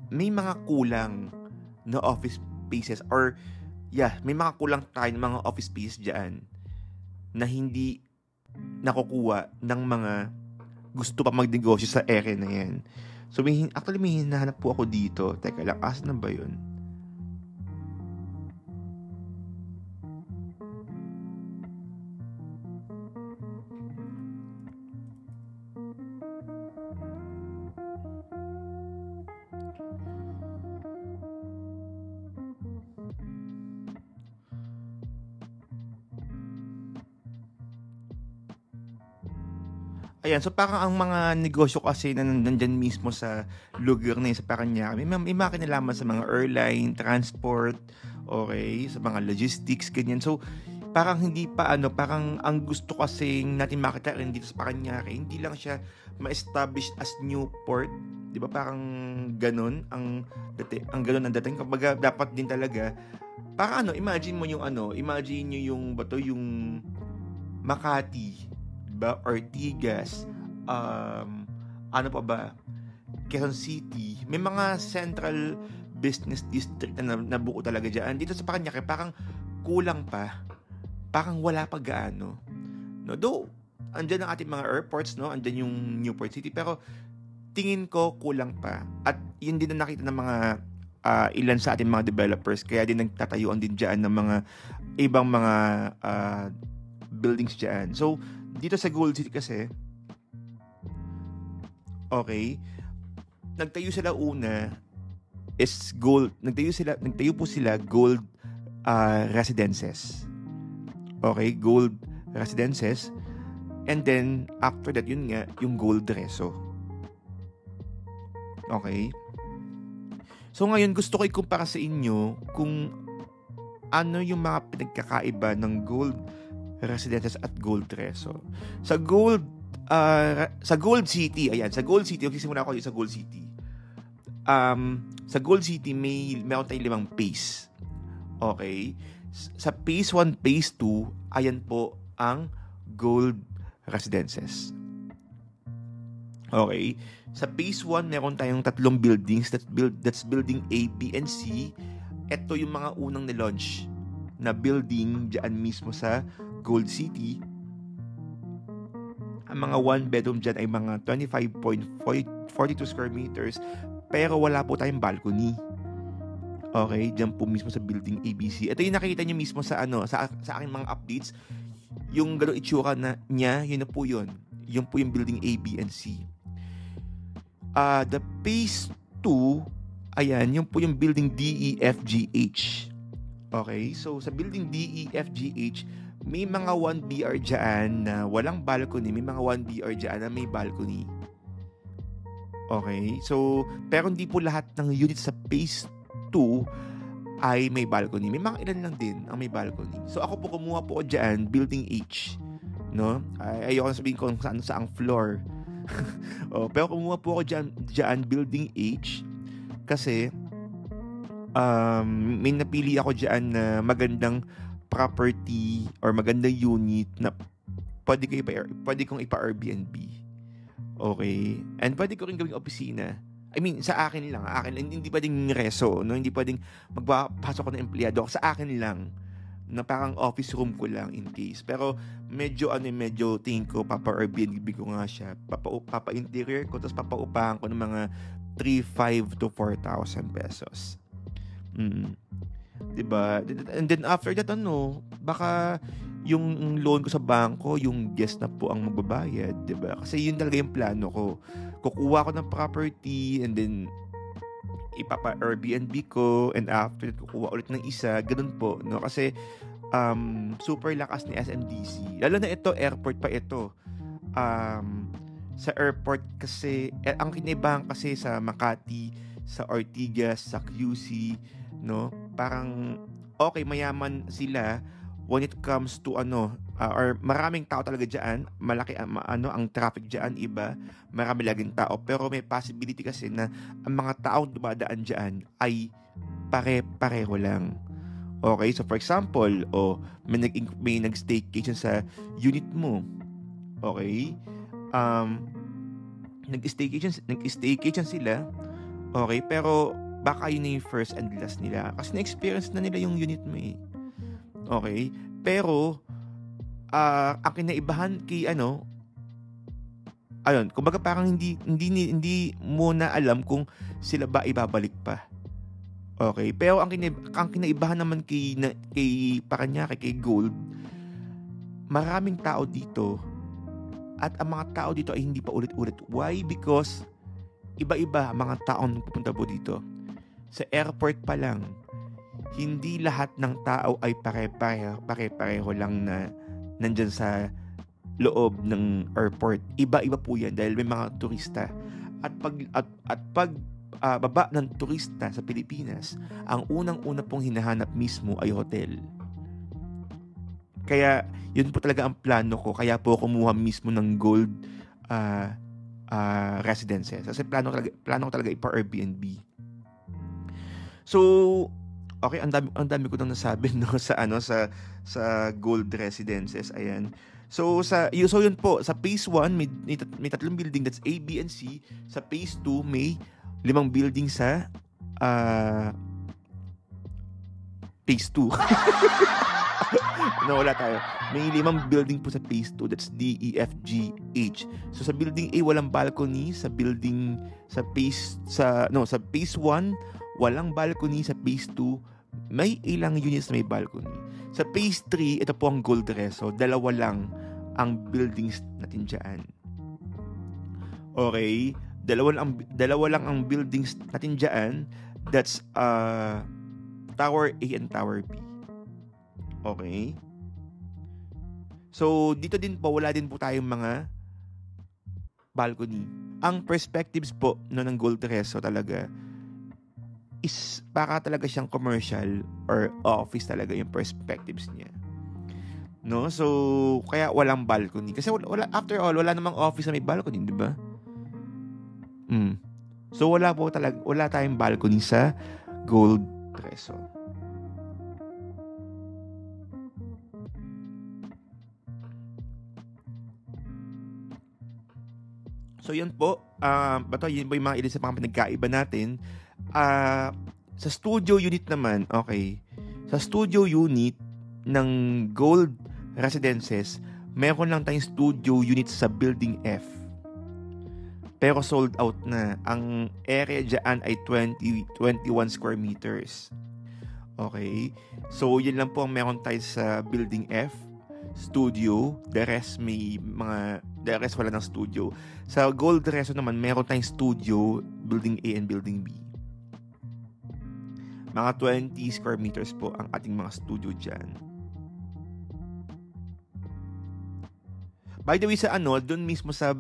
may mga kulang na office spaces may mga kulang tayo ng mga office spaces diyan na hindi nakukuha ng mga gusto pa magnegosyo sa area na yan. So, may hinahanap po ako dito. Teka lang, asan na ba yun? Ayan, so parang ang mga negosyo kasi na nandyan mismo sa lugar na yun, sa Parañaque, may mga kinalaman sa mga airline, transport, okay, sa mga logistics, ganyan. So, parang hindi pa parang ang gusto kasing natin makita rin dito sa Parañaque, hindi lang siya ma-establish as new port, di ba? Parang ganun ang dating. Kapag dapat din talaga, parang imagine mo yung yung Makati, ba, Ortigas, ano pa ba, Quezon City, may mga central business district na nabuo talaga dyan. Dito sa Parañaque, parang kulang pa, parang wala pa gaano, no? Though andyan ang ating mga airports, no? Andyan yung Newport City, pero tingin ko kulang pa. At yun din na nakita ng mga ilan sa ating mga developers, kaya din nagtatayuan din dyan ng mga ibang mga buildings dyan. So dito sa Gold City kasi, okay, nagtayo po sila gold residences. Okay, gold residences. And then, after that, yun nga, yung gold reso. Okay? So, ngayon, gusto ko ikumpara sa inyo kung ano yung mga pinagkakaiba ng gold residences at gold reso. Sa Gold City, magsisimula ako sa Gold City. Sa Gold City, meron tayong 5 phase. Okay? Sa phase 1, phase 2, ayan po ang gold residences. Okay? Sa phase 1, meron tayong 3 buildings. That's building A, B, and C. Ito yung mga unang nilaunch na building dyan mismo sa Gold City. Ang mga 1-bedroom dyan ay mga 25.42 square meters, pero wala po tayong balcony. Okay, dyan po mismo sa building ABC. Ito yung nakikita nyo mismo sa aking mga updates. Yung gano'ng itsura niya, yun na po yun. Yun po yung building A, B, and C. The phase 2, ayan, yun po yung building D, E, F, G, H. Okay, so sa building D, E, F, G, H, may mga 1BR dyan na walang balcony. May mga 1BR dyan na may balcony. Okay, so pero hindi po lahat ng units sa phase 2 ay may balcony. May mga ilan lang din ang may balcony. So ako po kumuha po dyan, building H. No? Ayoko na sabihin kung saan floor. Pero kumuha po ako dyan, building H. Kasi may napili ako dyan na magandang property or magandang unit na pwede kong ipa-Airbnb. Okay? And pwede ko rin gawing opisina. I mean, sa akin lang, hindi pwedeng reso, no? Hindi pwedeng magpapasok ko ng empleyado. Sa akin lang, na parang office room ko lang in case. Pero medyo tingin ko, papa-Airbnb ko nga siya. Papa-interior ko, tapos papaupahan ko ng mga 3,500 to 4,000 pesos. Diba? And then after that, baka yung loan ko sa bangko, yung guest na po ang magbabayad, diba? Kasi yun talaga yung plano ko. Kukuha ko ng property, and then ipapa-Airbnb ko, and after that, kukuha ulit ng isa, ganun po, no? Kasi, super lakas ni SMDC. Lalo na ito, airport pa ito. Sa airport kasi, ang kinaibahan kasi sa Makati, sa Ortigas, sa QC, no? Parang, okay, mayaman sila when it comes to or maraming tao talaga dyan, malaki ang traffic dyan, iba, marami laging tao, pero may possibility kasi na ang mga taong dumadaan dyan ay pare-pareho lang. Okay, so for example, may nag-staycation sa unit mo. Okay? Nag-staycation sila. Okay, pero baka yun na yung first and last nila. Kasi na-experience na nila yung unit mo eh. Okay? Pero, ang kinaibahan kumbaga parang hindi mo na alam kung sila ba ibabalik pa. Okay? Pero ang kinaibahan naman kay Paranaque, kay Gold, maraming tao dito, at ang mga tao dito ay hindi pa ulit-ulit. Why? Because iba-iba mga taong pupunta po dito. Sa airport pa lang, hindi lahat ng tao ay pare-pareho lang na nandyan sa loob ng airport. Iba-iba po yan dahil may mga turista. At pag baba ng turista sa Pilipinas, ang unang-una pong hinahanap mismo ay hotel. Kaya yun po talaga ang plano ko. Kaya po kumuha mismo ng Gold Residences. Kasi plano ko talaga ipa-Airbnb. So, okay, ang dami ko nang nasabi sa Gold Residences. Ayan. So yun po, sa phase 1 may 3 building, that's A, B, and C. Sa phase 2 may 5 building sa phase 2. Wala tayo. May 5 building po sa phase 2, that's D, E, F, G, H. So sa building A walang balcony, sa phase 1 walang balcony, sa phase 2 may ilang units na may balcony. Sa phase 3, ito po ang Gold Reso, 2 lang ang buildings natin dyan. Okay? 2 lang ang buildings natin dyan. That's Tower A and Tower B. Okay? So, dito din po, wala din po tayong mga balcony. Ang perspectives po ng Gold Reso talaga is para talaga siyang commercial or office talaga yung perspectives niya. No? So, kaya walang balcony. Kasi after all, wala namang office na may balcony, di ba? So, wala tayong balcony sa Gold Reso. So, yun po. Yun po yung mga ilan sa mga pinagkaiba natin. Sa studio unit naman, okay. Sa studio unit ng Gold Residences, meron lang tayong studio unit sa Building F. Pero sold out na. Ang area dyan ay 21 square meters. Okay? So, yun lang po ang meron tayo sa Building F. Studio. The rest wala ng studio. Sa Gold Reso naman, meron tayong studio, Building A and Building B. Mga 20 square meters po ang ating mga studio dyan. By the way, doon mismo sa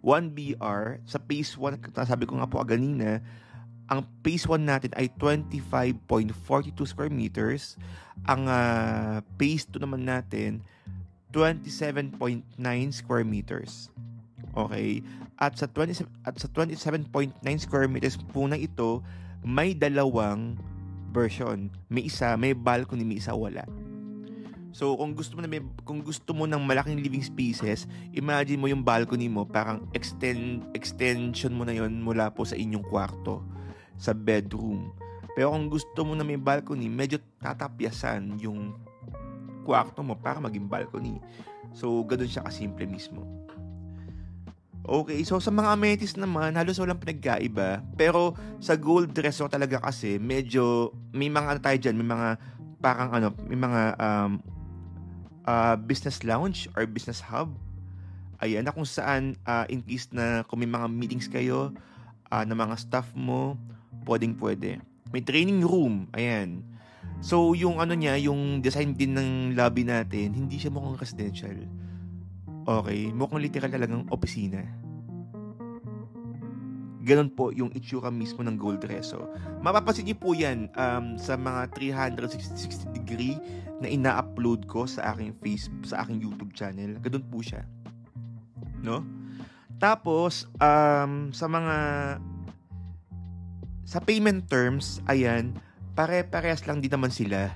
1BR, sa phase 1, sabi ko nga po kanina, ang phase 1 natin ay 25.42 square meters. Ang phase 2 naman natin, 27.9 square meters. Okay? At sa 27.9 square meters po na ito, may 2 version. May isa, may balcony, may isa wala. So, kung gusto mo ng malaking living spaces, imagine mo yung balcony mo, parang extension mo na yon mula po sa inyong kwarto, sa bedroom. Pero kung gusto mo na may balcony, medyo tatapyasan yung kwarto mo para maging balcony. So, ganun siya kasimple mismo. Okay, so sa mga amenities naman, halos walang pinagkaiba. Pero sa Gold Resort talaga kasi, medyo, may mga ano tayo dyan, may mga, parang ano, may mga business lounge or business hub. Ayan, na kung saan, in case na kung may mga meetings kayo, ng mga staff mo, pwede. May training room, ayan. So, yung ano niya, yung design din ng lobby natin, hindi siya mukhang residential. Okay, mukhang literal talagang opisina. Ganon po yung itsura mismo ng Gold Reso. Mapapansin niyo po yan sa mga 360 degree na ina-upload ko sa aking Facebook, sa aking YouTube channel. Ganon po siya. No? Tapos, sa payment terms, ayan, pare-parehas lang din naman sila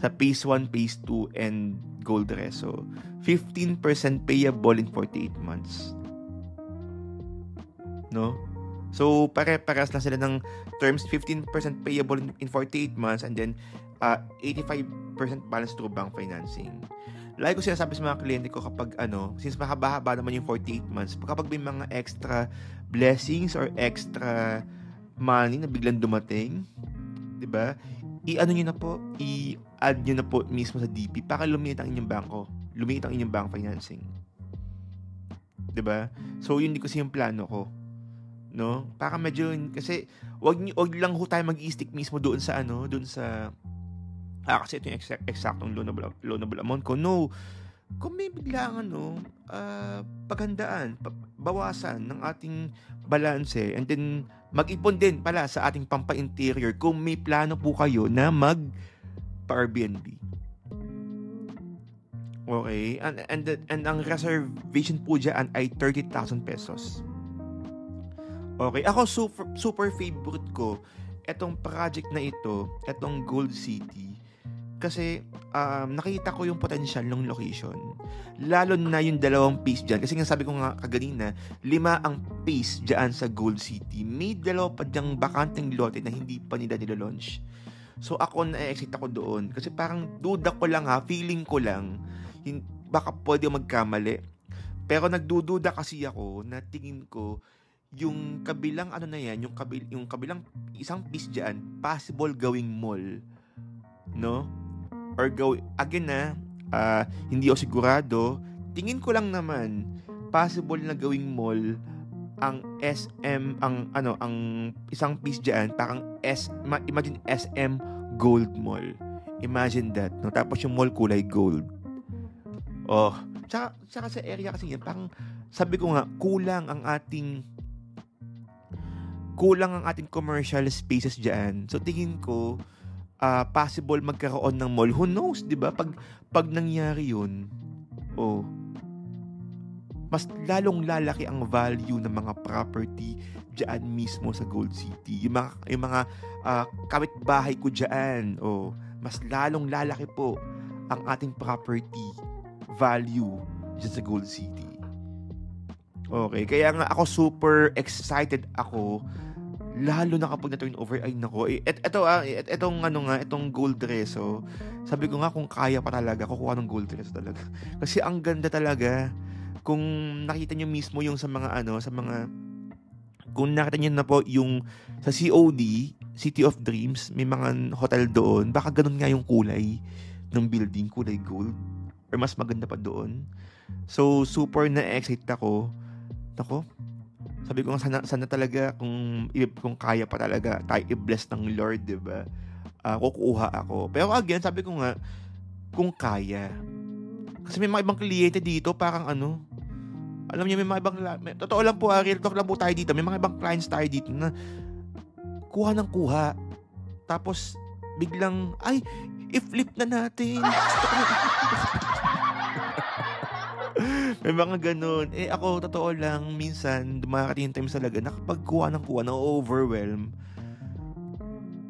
sa Phase 1, Phase 2, and Gold Reso. 15% payable in 48 months. No? So, pare-parehas lang sila ng terms. 15% payable in 48 months and then 85% balance through bank financing. Like ko sinasabi sa mga kliyente ko kapag since mahaba-haba naman yung 48 months, kapag may mga extra blessings or extra money na biglang dumating, 'di ba? I-add nyo na po mismo sa DP para lumit ang inyong bank financing. 'Di ba? So yun din kasi yung plano ko. No? Para medyo kasi wag lang ho tayo mag-i-stick mismo doon sa kasi ito yung eksaktong loanable amount ko. No. Kung may biglang paghandaan, bawasan ng ating balanse, and then mag-ipon din pala sa ating pampa-interior kung may plano po kayo na mag-Airbnb. Okay? And ang reservation po dyan ay 30,000 pesos. Okay? Ako super favorite ko etong project na ito, etong Gold City. Kasi nakita ko yung potential ng location. Lalo na yung 2 phase dyan. Kasi nga sabi ko nga kaganina, 5 ang phase dyan sa Gold City. May 2 pa dyang bakanteng lote na hindi pa nila nilalaunch. So ako na-excite ako doon. Kasi parang duda ko lang feeling ko lang, baka pwede magkamali. Pero nagdududa kasi ako na tingin ko, yung kabilang yung kabilang isang piece dyan, possible gawing mall. No? Or hindi ako sigurado. Tingin ko lang naman possible na gawing mall ang SM, ang isang piece diyan, parang imagine SM Gold Mall. Imagine that, no? Tapos yung mall kulay gold. Oh, tsaka sa area kasi yan, parang sabi ko nga, kulang ang ating commercial spaces diyan. So tingin ko possible magkaroon ng mall. Who knows, 'di ba? Pag nangyari 'yun, mas lalong lalaki ang value ng mga property diyan mismo sa Gold City. Yung mga kapitbahay ko diyan, mas lalong lalaki po ang ating property value diyan sa Gold City. Okay, kaya nga ako super excited ako. Lalo na kapag na-turn over, ay nako. Itong Gold Reso, sabi ko nga kung kaya pa talaga, kukuha ng Gold Reso talaga. Kasi ang ganda talaga. Kung nakita nyo mismo yung kung nakita nyo na po yung sa COD, City of Dreams, may mga hotel doon, baka ganun nga yung kulay ng building, kulay gold. Or mas maganda pa doon. So, super na-excite ako. Nako, sabi ko nga sana talaga kung kaya pa talaga tayo i-bless ng Lord, 'di ba? Kukuha ako. Pero again, sabi ko nga kung kaya. Kasi may mga ibang kliyente dito parang alam niyo may mga ibang totoo lang po, real talk lang po tayo dito. May mga ibang clients tayo dito na kuha ng kuha. Tapos biglang i-flip na natin. May mga ganun. Ako, totoo lang, minsan, dumarating yung times talaga, nakapagkuha ng kuha, na-overwhelm.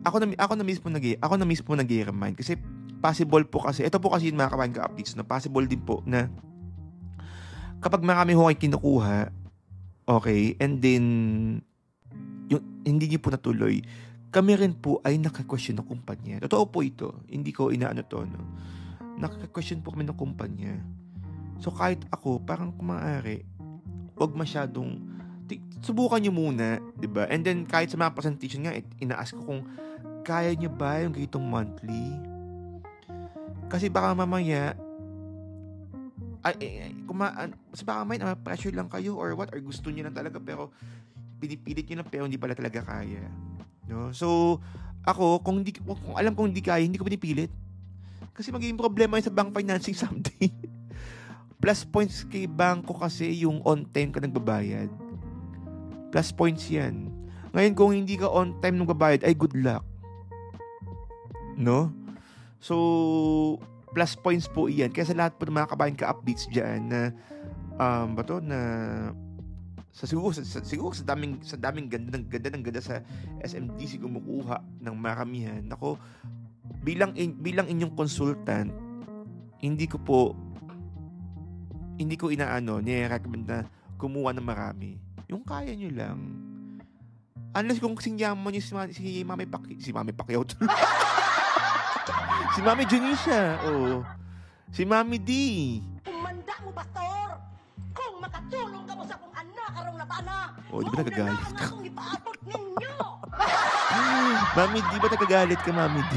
Ako na mismo nag-i-remind. Kasi, possible po kasi, ito po kasi yung mga kabayan ka-updates, no? Possible din po na kapag marami ho kayo kinukuha, okay, and then yung hindi niyo po natuloy, kami rin po ay naka-question ng kumpanya. Totoo po ito. Hindi ko inaano to, no? Naka-question po kami ng kumpanya. So, kahit ako, parang kung maaari, wag masyadong, subukan nyo muna, di ba? And then, kahit sa mga presentation nga, ina-ask ko kung kaya nyo ba yung ganitong monthly? Kasi baka mamaya, kasi baka may pressure lang kayo or what, or gusto nyo lang talaga, pero pinipilit nyo lang, pero hindi pala talaga kaya. No? So, ako, kung alam kong hindi kaya, hindi ko pinipilit. Kasi magiging problema yun sa bank financing someday. Plus points kay bangko kasi yung on time ka nagbabayad. Plus points yan. Ngayon, kung hindi ka on time nagbabayad, ay good luck. No? So, plus points po iyan. Kaya sa lahat po ng mga kabayan ka-updates dyan na, na siguro sa daming ganda sa SMDC kumukuha ng maramihan. Ako, bilang inyong consultant, hindi ko ni-recommend na kumuha ng marami. Yung kaya nyo lang. Unless kung sinyaman nyo si Mami Pacquiao. Si Mami Junisha. Oh. Si Mami D. Umanda mo, pastor! Kung makatulong ka mo sa kong anak, karong nabana, oh, di ba nagagalit ka? akong ipaabot ninyo! Mami D, ba nagagalit ka, Mami D?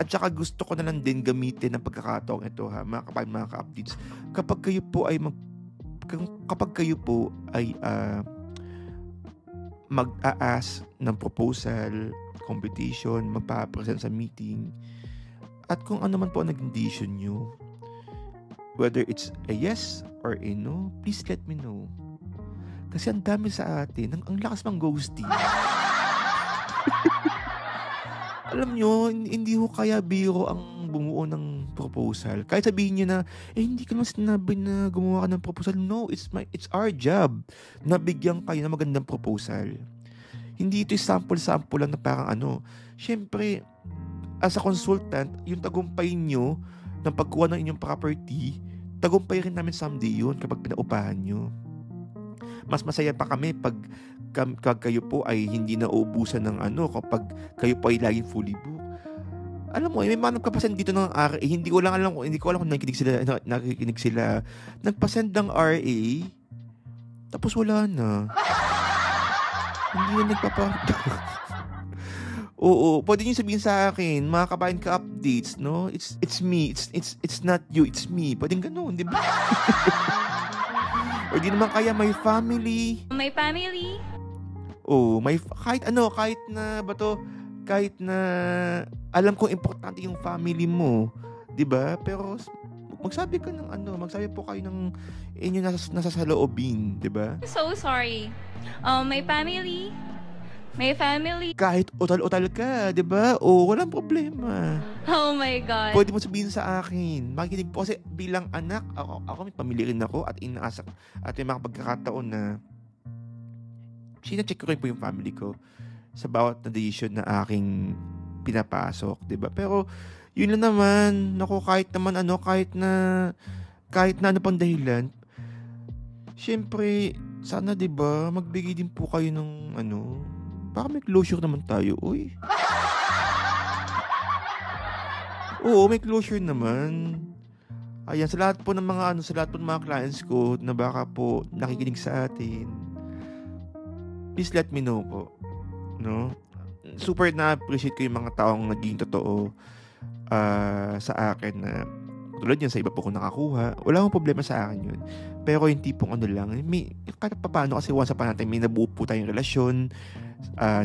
At saka gusto ko na lang din gamitin ng pagkakataong ito, ha, mga ka-updates. Kapag kayo po ay mag-a-ask ng proposal, competition, magpa-present sa meeting, at kung ano man po ang nag-condition nyo, whether it's a yes or a no, please let me know. Kasi ang dami sa atin, ang lakas mang ghosting. Alam nyo, hindi ko kaya biro ang bumuo ng proposal. Kahit sabihin nyo na, hindi ka naman sinabi na gumawa ka ng proposal. No, it's our job na bigyan kayo ng magandang proposal. Hindi ito sample lang na parang Siyempre, as a consultant, yung tagumpay nyo ng pagkuha ng inyong property, tagumpay rin namin someday yun kapag pinaupahan nyo. Mas masaya pa kami pag kayo po ay hindi na uubusan ng kapag kayo po ay laging fully booked. Alam mo, may mga nagpapasend dito ng RA, hindi ko alam kung nakikinig sila. Nagpasend ng RA, tapos wala na. Hindi na Oo, pwede nyo sabihin sa akin, mga kabayan ka-updates, no? It's me, it's not you, it's me. Pwedeng ganun, di ba? O di naman kaya may family. My family. Oh, kahit na alam kong importante yung family mo, 'di ba? Pero magsabi po kayo ng inyo nasa saloobin, 'di ba? So sorry. My family. Kahit utal-utal ka, 'di ba? Oh, walang problema. Oh my God. Pwede mo sabihin sa akin. Makikinig po kasi bilang anak, ako may pamilya rin ako at inaasa at may mga pagkakataon na sina-check ko rin po yung family ko sa bawat na decision na aking pinapasok, 'di ba? Pero yun lang naman, kahit na ano pang dahilan, syempre sana 'di ba, magbigay din po kayo ng para may closure naman tayo, uy. Oo, may closure naman. Ayan, sa lahat po ng mga clients ko na baka po nakikinig sa atin, please let me know po. No? Super na-appreciate ko yung mga taong naging totoo sa akin na tulad yan sa iba po kung nakakuha. Wala akong problema sa akin yun. Pero yung tipong kahit paano kasi once upon a time may nabuo po tayong relasyon,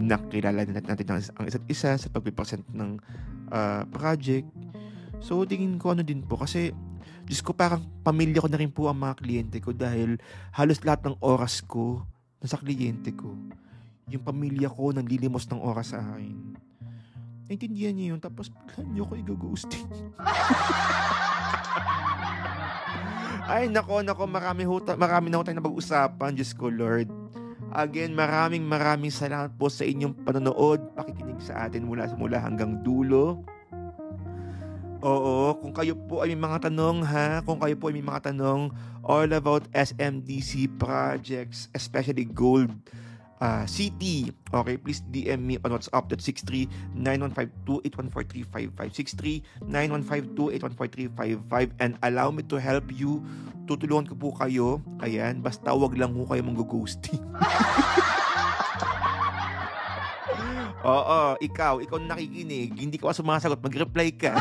nakilala natin ang isa't isa sa pag-present ng project. So, tingin ko din po kasi Diyos ko, parang pamilya ko na rin po ang mga kliyente ko dahil halos lahat ng oras ko nasa kliyente ko. Yung pamilya ko nanlilimos ng oras sa akin. Naintindihan niyo yun, tapos bigla niyo ko i-ghosting. Ay, nako, marami na ho tayong napag-usapan, Diyos ko, Lord. Again, maraming salamat po sa inyong panonood, pakikinig nakikinig sa atin mula hanggang dulo. Oo, kung kayo po ay may mga tanong kung kayo po ay may mga tanong all about SMDC projects, especially Gold City, okay, please DM me on WhatsApp at 63-9152-814-355, 63-9152-814-355, and allow me to help you. Tutulungan ko po kayo, ayan, basta wag lang ho kayo manggo-ghosting. Oo, ikaw nakikinig, hindi ka sumasagot, mag-reply ka.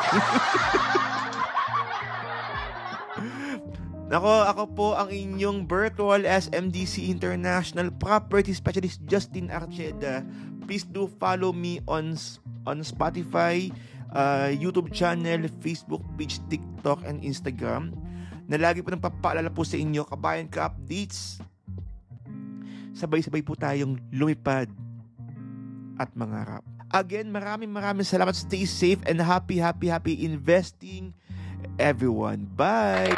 Ako po ang inyong virtual SMDC International Property Specialist, Justin Archeda. Please do follow me on Spotify, YouTube channel, Facebook page, TikTok, and Instagram, na lagi po nang papaalala po sa inyo, kabayan ka updates. Sabay-sabay po tayong lumipad at mangarap. Again, maraming salamat. Stay safe and happy investing, everyone. Bye!